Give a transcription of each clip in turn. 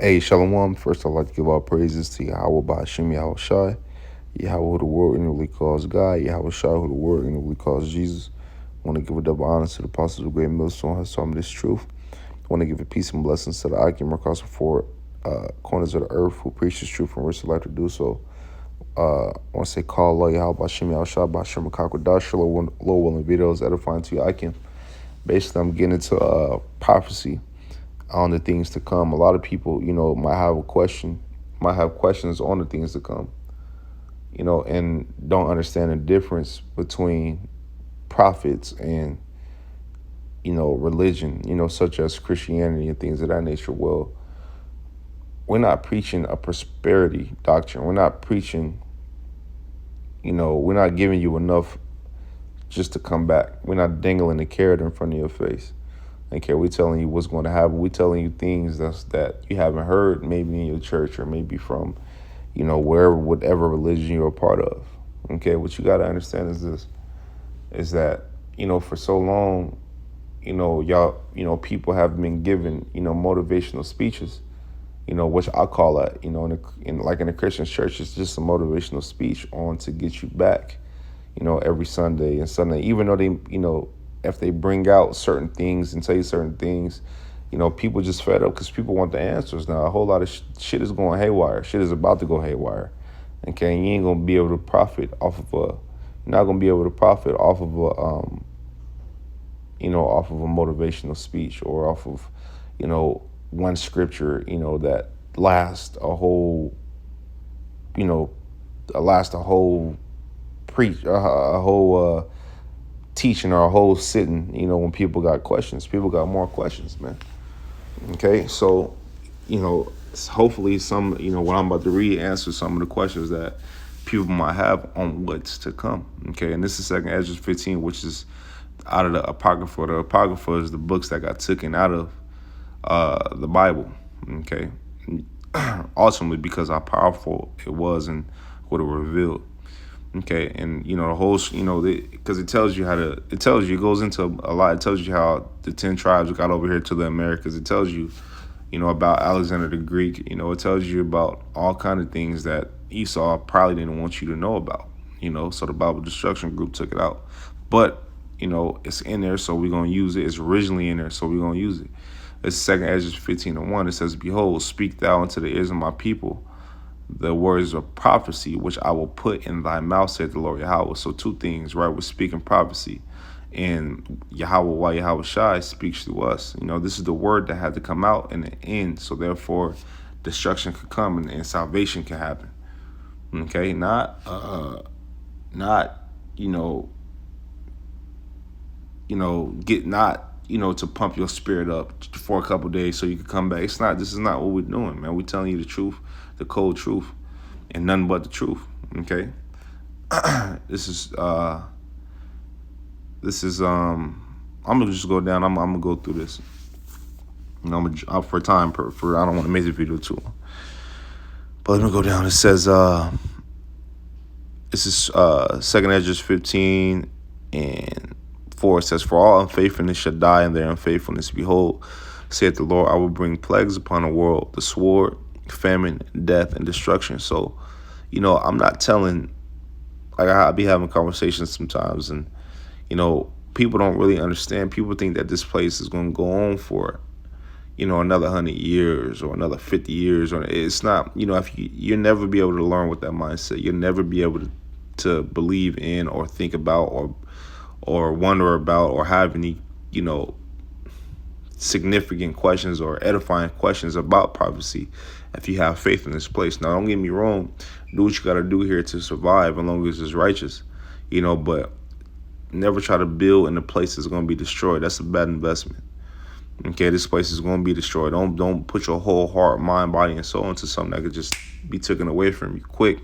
Hey, Shalom. First, I'd like to give all praises to Yahweh Ba'Shem Yahweh Shai, Yahweh who the world inwardly calls God, Yahweh Shai who the world inwardly calls Jesus. I want to give a double honor to the apostles of Great Millstone who has taught me this truth. I want to give a peace and blessings to the Akim across the four corners of the earth who preach this truth and risk their life to do so. I want to say, call Allah Yahweh Ba'Shem Yahweh Shai Ba'Shem Makakwadash, Lord willing videos edifying to you, Akim. Basically, I'm getting into prophecy on the things to come. A lot of people, might have questions on the things to come, and don't understand the difference between prophets and, religion, such as Christianity and things of that nature. Well, we're not preaching a prosperity doctrine. We're not preaching, we're not giving you enough just to come back. We're not dangling the carrot in front of your face. Okay, we're telling you what's going to happen. We're telling you things that you haven't heard maybe in your church or maybe from, whatever religion you're a part of. Okay, what you got to understand is this, is that, for so long, people have been given, motivational speeches, which I call that, in a Christian church, it's just a motivational speech on to get you back, every Sunday and Sunday, even though they, if they bring out certain things and tell you certain things, people just fed up because people want the answers now. A whole lot of shit is going haywire. Shit is about to go haywire. Okay, and you ain't gonna be able to profit off of you're not gonna be able to profit off of off of a motivational speech or off of, one scripture, that lasts a whole, preach, a whole teaching or a whole sitting, when people got questions. People got more questions, man. Okay, so, hopefully some, what I'm about to read answers some of the questions that people might have on what's to come. Okay, and this is Second Ezra 15, which is out of the Apocrypha. The Apocrypha is the books that got taken out of the Bible. Okay, ultimately because how powerful it was and what it revealed. Okay, and the whole, because it tells you it goes into a lot. It tells you how the 10 tribes got over here to the Americas. It tells you, about Alexander the Greek. It tells you about all kind of things that Esau probably didn't want you to know about. So the Bible Destruction Group took it out, but it's in there, so we're gonna use it. It's originally in there, so we're gonna use it. It's Second Ezra 15:1. It says, "Behold, speak thou unto the ears of my people the words of prophecy, which I will put in thy mouth, said the Lord Yahweh." So two things, right? We're speaking prophecy, and Yahweh, why Yahweh Shai speaks to us. This is the word that had to come out in the end. So therefore, destruction could come and salvation can happen. Okay, not get not to pump your spirit up for a couple of days so you can come back. This is not what we're doing, man. We're telling you the truth, the cold truth, and nothing but the truth. Okay. This is I'm gonna just go down. I'm gonna go through this. For time, for I don't want to make this video too long. But let me go down. It says this is Second Ezra 15 and 4. It says, "For all unfaithfulness shall die in their unfaithfulness. Behold, saith the Lord, I will bring plagues upon the world, the sword, famine, death, and destruction." So, I'm not telling, like I be having conversations sometimes, and, people don't really understand. People think that this place is going to go on for, another 100 years or another 50 years. Or it's not, if you'll never be able to learn with that mindset. You'll never be able to believe in or think about or wonder about or have any, significant questions or edifying questions about prophecy if you have faith in this place. Now, don't get me wrong. Do what you got to do here to survive as long as it's righteous, but never try to build in a place that's going to be destroyed. That's a bad investment. Okay, this place is going to be destroyed. Don't put your whole heart, mind, body, and soul into something that could just be taken away from you quick.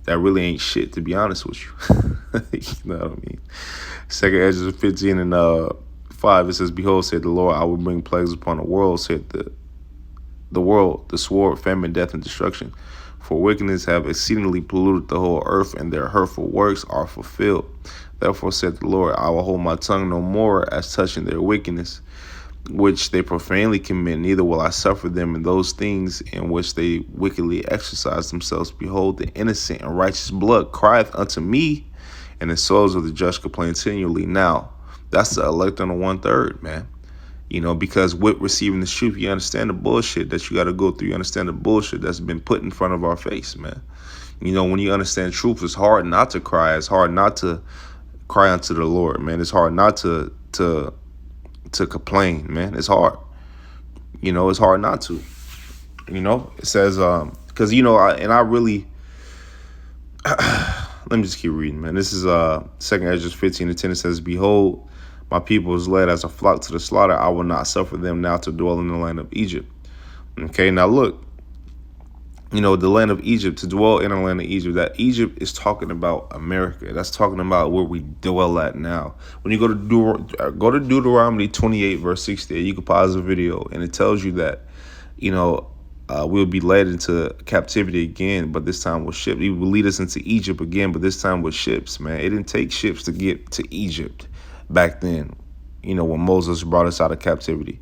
That really ain't shit, to be honest with you. You know what I mean? Second Ezra 15 and 5, it says, "Behold, said the Lord, I will bring plagues upon the world, said the world, the sword, famine, death, and destruction. For wickedness have exceedingly polluted the whole earth, and their hurtful works are fulfilled. Therefore said the Lord, I will hold my tongue no more as touching their wickedness, which they profanely commit, neither will I suffer them in those things in which they wickedly exercise themselves. Behold, the innocent and righteous blood crieth unto me, and the souls of the just complain continually. Now, that's the elect on the 1/3, man. Because with receiving the truth, you understand the bullshit that you got to go through. You understand the bullshit that's been put in front of our face, man. When you understand truth, it's hard not to cry. It's hard not to cry unto the Lord, man. It's hard not to complain, man. It's hard. It's hard not to. It says, because I really let me just keep reading, man. This is 2 Ezra 15:10. It says, behold, my people is led as a flock to the slaughter. I will not suffer them now to dwell in the land of Egypt. Okay, now look, the land of Egypt, to dwell in the land of Egypt, that Egypt is talking about America. That's talking about where we dwell at now. When you go to Deuteronomy 28, verse 68, you can pause the video, and it tells you that, we'll be led into captivity again, but this time with ships. He will lead us into Egypt again, but this time with ships, man. It didn't take ships to get to Egypt back then, when Moses brought us out of captivity.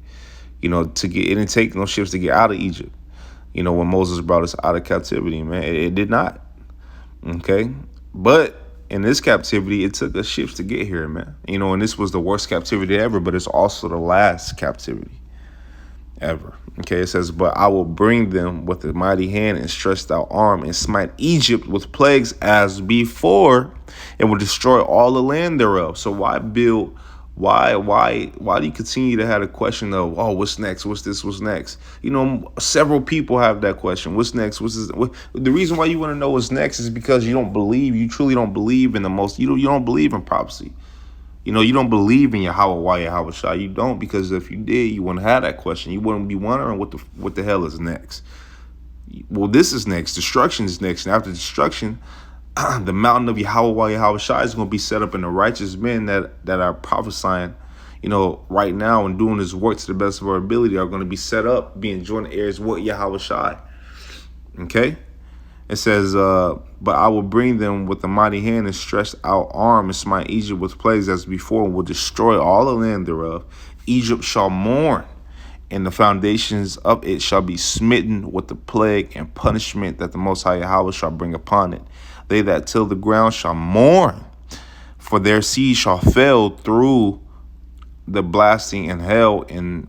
It didn't take no ships to get out of Egypt. When Moses brought us out of captivity, man, it did not. Okay. But in this captivity, it took us ships to get here, man. And this was the worst captivity ever, but it's also the last captivity ever. Okay. It says, but I will bring them with a mighty hand and stretched out arm and smite Egypt with plagues as before, and will destroy all the land thereof. So why build? Why do you continue to have a question of, oh, what's next? What's this? What's next? Several people have that question. What's next? What's this? The reason why you want to know what's next is because you truly don't believe in you don't believe in prophecy. You don't believe in Yahweh, Yahweh Shai. You don't, because if you did, you wouldn't have that question. You wouldn't be wondering what the hell is next. Well, this is next. Destruction is next. And after destruction, the mountain of Yahweh, Yahweh Shai is going to be set up, in the righteous men that are prophesying, right now and doing this work to the best of our ability are going to be set up, being joint heirs with Yahweh Shai. Okay? It says, but I will bring them with a mighty hand and stretched out arm and smite Egypt with plagues as before, and will destroy all the land thereof. Egypt shall mourn, and the foundations of it shall be smitten with the plague and punishment that the Most High Yahweh shall bring upon it. They that till the ground shall mourn, for their seed shall fail through the blasting and hell and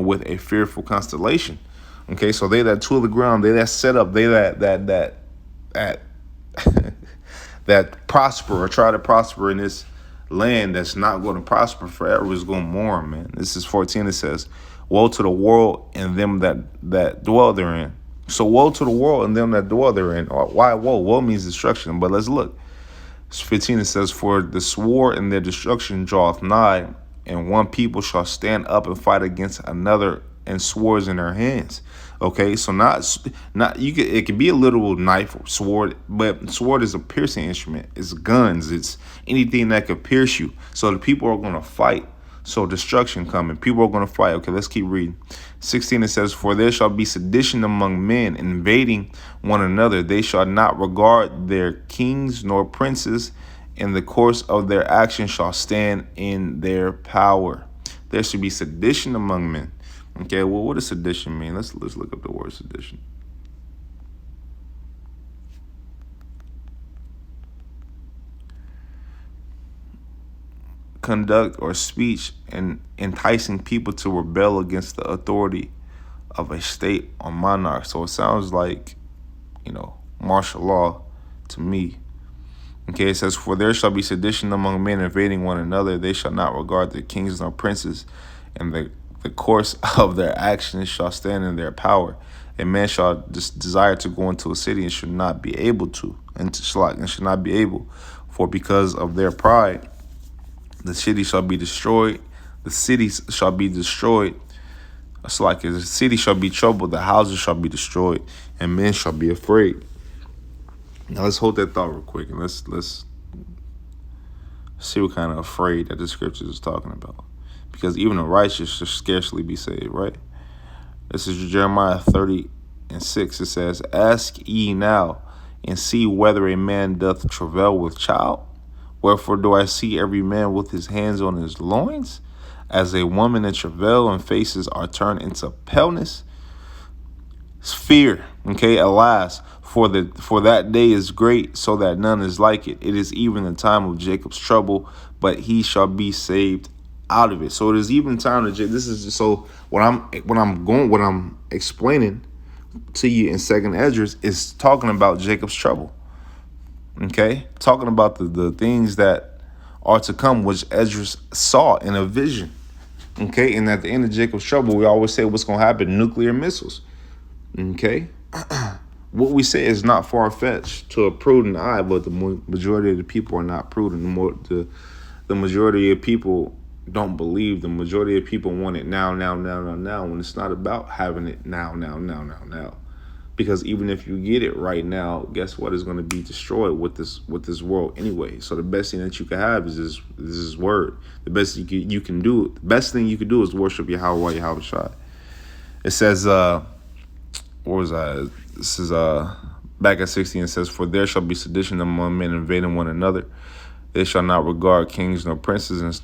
with a fearful constellation. Okay, so they that till the ground, they that set up, they that that prosper or try to prosper in this land that's not going to prosper forever is going to mourn, man. This is 14. It says, woe to the world and them that dwell therein. So woe to the world and them that dwell therein. Why woe? Woe means destruction. But let's look. It's 15. It says, for the sword and their destruction draweth nigh, and one people shall stand up and fight against another, and swords in their hands. Okay, so it could be a literal knife or sword, but sword is a piercing instrument. It's guns. It's anything that could pierce you. So the people are going to fight. So destruction coming. People are going to fight. Okay, let's keep reading. 16, it says, for there shall be sedition among men, invading one another. They shall not regard their kings nor princes. In the course of their action shall stand in their power. There should be sedition among men. Okay, well, what does sedition mean? Let's look up the word sedition. Conduct or speech and enticing people to rebel against the authority of a state or monarch. So it sounds like, martial law to me. Okay, it says, for there shall be sedition among men, invading one another. They shall not regard their kings nor princes, and the course of their actions shall stand in their power. A man shall desire to go into a city and should not be able to, and should not be able, for because of their pride, the city shall be destroyed. The cities shall be destroyed. It's like the city shall be troubled. The houses shall be destroyed, and men shall be afraid. Now let's hold that thought real quick, and let's see what kind of afraid that the scriptures is talking about. Because even the righteous should scarcely be saved, right? This is Jeremiah 30:6. It says, ask ye now, and see whether a man doth travail with child. Wherefore do I see every man with his hands on his loins? As a woman in travail and faces are turned into paleness, fear, okay, alas, for that day is great, so that none is like it. It is even the time of Jacob's trouble, but he shall be saved out of it. So it is even time to this is so what I'm explaining to you in Second Esdras is talking about Jacob's trouble. Okay, talking about the things that are to come, which Esdras saw in a vision. Okay, and at the end of Jacob's trouble, we always say what's going to happen: nuclear missiles. Okay, what we say is not far fetched to a prudent eye, but the majority of the people are not prudent. The majority of people don't believe. The majority of people want it now, when it's not about having it now. Because even if you get it right now, guess what is going to be destroyed with this world anyway. So the best thing that you can have is this word. The best thing you can do is worship Yahweh Shai. It says, what was that? This is back at 16. It says, "For there shall be sedition among men, invading one another. They shall not regard kings nor princes,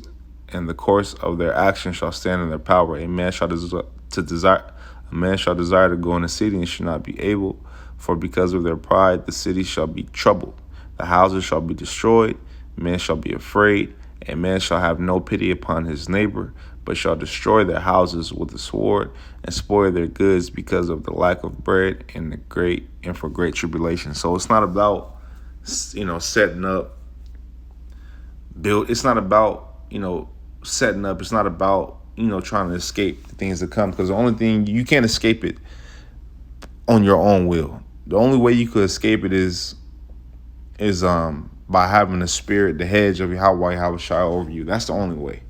and the course of their action shall stand in their power. A man shall desire to go in the city and shall not be able, for because of their pride the city shall be troubled. The houses shall be destroyed, men shall be afraid, and man shall have no pity upon his neighbor, but shall destroy their houses with the sword and spoil their goods because of the lack of bread and for great tribulation." So it's not about setting up, build. It's not about setting up. It's not about trying to escape the things that come, because the only thing you can't escape it on your own will. The only way you could escape it is by having the spirit, the hedge of Yahweh Shai over you. That's the only way.